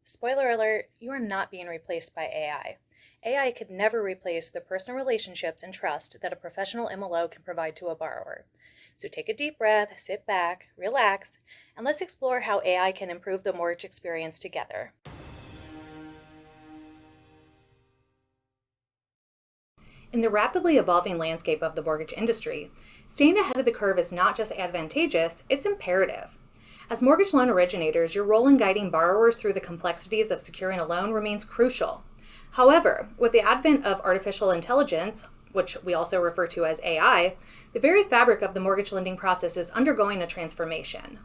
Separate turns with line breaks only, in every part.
Spoiler alert, you are not being replaced by AI. AI could never replace the personal relationships and trust that a professional MLO can provide to a borrower. So take a deep breath, sit back, relax, and let's explore how AI can improve the mortgage experience together. In the rapidly evolving landscape of the mortgage industry, staying ahead of the curve is not just advantageous, it's imperative. As mortgage loan originators, your role in guiding borrowers through the complexities of securing a loan remains crucial. However, with the advent of artificial intelligence, which we also refer to as AI, the very fabric of the mortgage lending process is undergoing a transformation.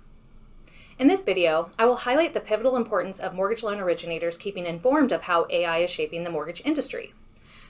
In this video, I will highlight the pivotal importance of mortgage loan originators keeping informed of how AI is shaping the mortgage industry.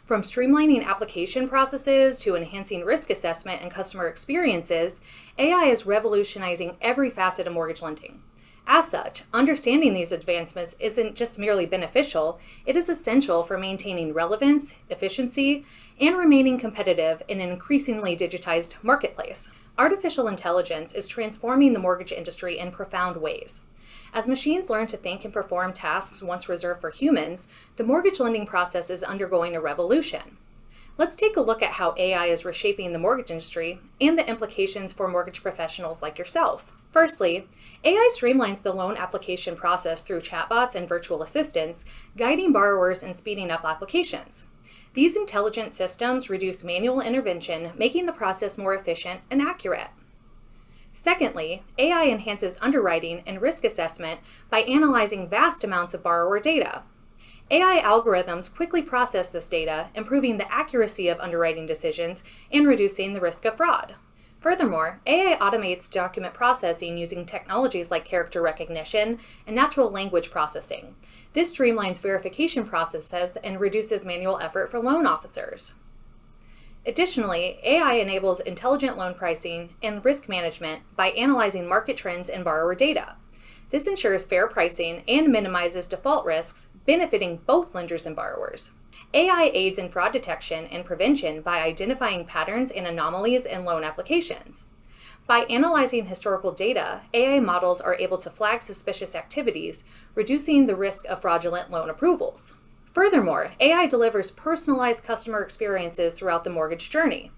From streamlining application processes to enhancing risk assessment and customer experiences, AI is revolutionizing every facet of mortgage lending. As such, understanding these advancements isn't just merely beneficial, it is essential for maintaining relevance, efficiency, and remaining competitive in an increasingly digitized marketplace. Artificial intelligence is transforming the mortgage industry in profound ways. As machines learn to think and perform tasks once reserved for humans, the mortgage lending process is undergoing a revolution. Let's take a look at how AI is reshaping the mortgage industry and the implications for mortgage professionals like yourself. Firstly, AI streamlines the loan application process through chatbots and virtual assistants, guiding borrowers and speeding up applications. These intelligent systems reduce manual intervention, making the process more efficient and accurate. Secondly, AI enhances underwriting and risk assessment by analyzing vast amounts of borrower data. AI algorithms quickly process this data, improving the accuracy of underwriting decisions and reducing the risk of fraud. Furthermore, AI automates document processing using technologies like character recognition and natural language processing. This streamlines verification processes and reduces manual effort for loan officers. Additionally, AI enables intelligent loan pricing and risk management by analyzing market trends and borrower data. This ensures fair pricing and minimizes default risks, benefiting both lenders and borrowers. AI aids in fraud detection and prevention by identifying patterns and anomalies in loan applications. By analyzing historical data, AI models are able to flag suspicious activities, reducing the risk of fraudulent loan approvals. Furthermore, AI delivers personalized customer experiences throughout the mortgage journey.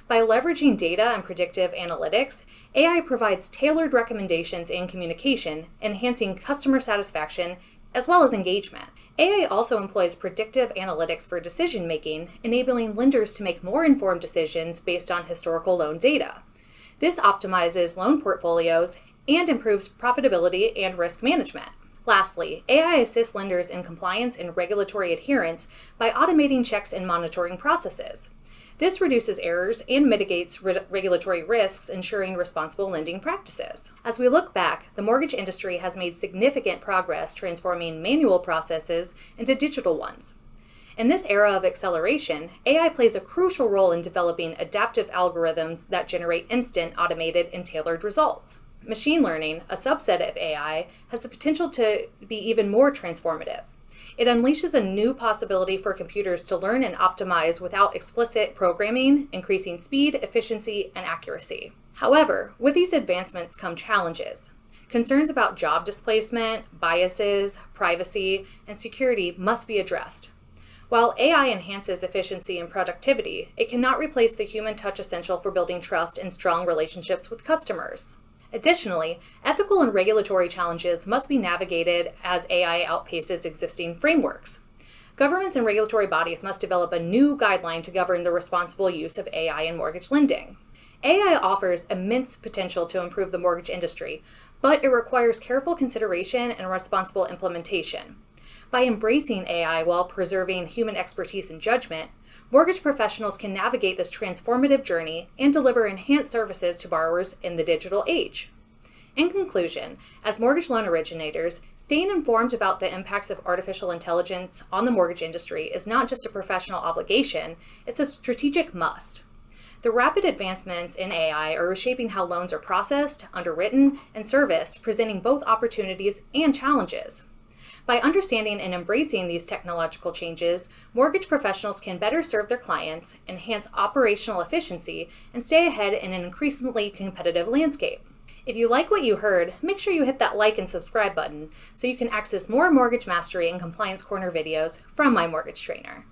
By leveraging data and predictive analytics, AI provides tailored recommendations and communication, enhancing customer satisfaction as well as engagement. AI also employs predictive analytics for decision-making, enabling lenders to make more informed decisions based on historical loan data. This optimizes loan portfolios and improves profitability and risk management. Lastly, AI assists lenders in compliance and regulatory adherence by automating checks and monitoring processes. This reduces errors and mitigates regulatory risks, ensuring responsible lending practices. As we look back, the mortgage industry has made significant progress transforming manual processes into digital ones. In this era of acceleration, AI plays a crucial role in developing adaptive algorithms that generate instant, automated, and tailored results. Machine learning, a subset of AI, has the potential to be even more transformative. It unleashes a new possibility for computers to learn and optimize without explicit programming, increasing speed, efficiency, and accuracy. However, with these advancements come challenges. Concerns about job displacement, biases, privacy, and security must be addressed. While AI enhances efficiency and productivity, it cannot replace the human touch essential for building trust and strong relationships with customers. Additionally, ethical and regulatory challenges must be navigated as AI outpaces existing frameworks. Governments and regulatory bodies must develop a new guideline to govern the responsible use of AI in mortgage lending. AI offers immense potential to improve the mortgage industry, but it requires careful consideration and responsible implementation. By embracing AI while preserving human expertise and judgment, mortgage professionals can navigate this transformative journey and deliver enhanced services to borrowers in the digital age. In conclusion, as mortgage loan originators, staying informed about the impacts of artificial intelligence on the mortgage industry is not just a professional obligation, it's a strategic must. The rapid advancements in AI are reshaping how loans are processed, underwritten, and serviced, presenting both opportunities and challenges. By understanding and embracing these technological changes, mortgage professionals can better serve their clients, enhance operational efficiency, and stay ahead in an increasingly competitive landscape. If you like what you heard, make sure you hit that like and subscribe button so you can access more mortgage mastery and compliance corner videos from my mortgage trainer.